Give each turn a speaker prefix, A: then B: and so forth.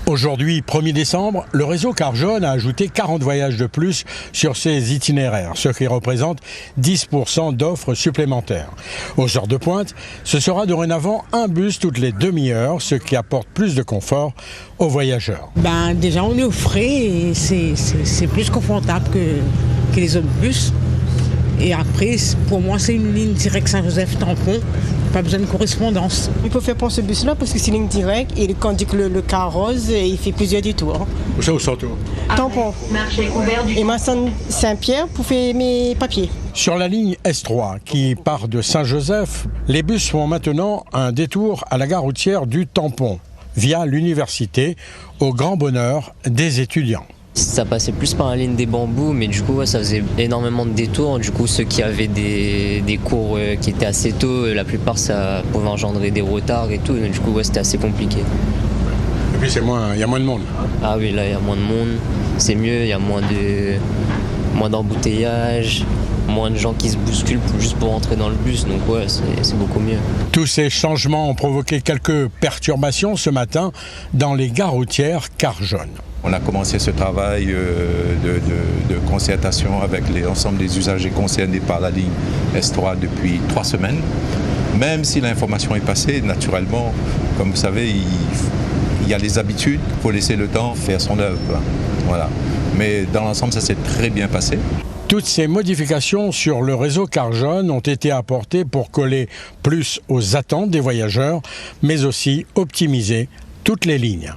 A: Aujourd'hui, 1er décembre, le réseau Carjaune a ajouté 40 voyages de plus sur ses itinéraires, ce qui représente 10% d'offres supplémentaires. Aux heures de pointe, ce sera dorénavant un bus toutes les demi-heures, ce qui apporte plus de confort aux voyageurs.
B: Déjà, on est au frais et c'est plus confortable que les autres bus. Et après, pour moi, c'est une ligne directe Saint-Joseph-Tampon. Pas besoin de correspondance.
C: Il faut faire prendre ce bus-là parce que c'est une ligne directe et quand on dit que le car rose, il fait plusieurs détours.
A: Où ça, où ça, tout
C: Tampon. Et Saint-Pierre pour faire mes papiers.
A: Sur la ligne S3 qui part de Saint-Joseph, les bus font maintenant un détour à la gare routière du Tampon via l'université au grand bonheur des étudiants.
D: Ça passait plus par la ligne des bambous, mais du coup ça faisait énormément de détours. Du coup ceux qui avaient des cours qui étaient assez tôt, la plupart ça pouvait engendrer des retards et tout. Donc, du coup c'était assez compliqué.
A: Et puis il y a moins de monde.
D: Ah oui, là il y a moins de monde, c'est mieux, il y a moins d'embouteillages, moins de gens qui se bousculent juste pour entrer dans le bus, donc ouais, c'est beaucoup mieux.
A: Tous ces changements ont provoqué quelques perturbations ce matin dans les gares routières Carjaune.
E: On a commencé ce travail de concertation avec l'ensemble des usagers concernés par la ligne S3 depuis 3 semaines. Même si l'information est passée, naturellement, comme vous savez, il y a les habitudes, il faut laisser le temps faire son œuvre. Voilà. Mais dans l'ensemble, ça s'est très bien passé.
A: Toutes ces modifications sur le réseau Carjaune ont été apportées pour coller plus aux attentes des voyageurs, mais aussi optimiser toutes les lignes.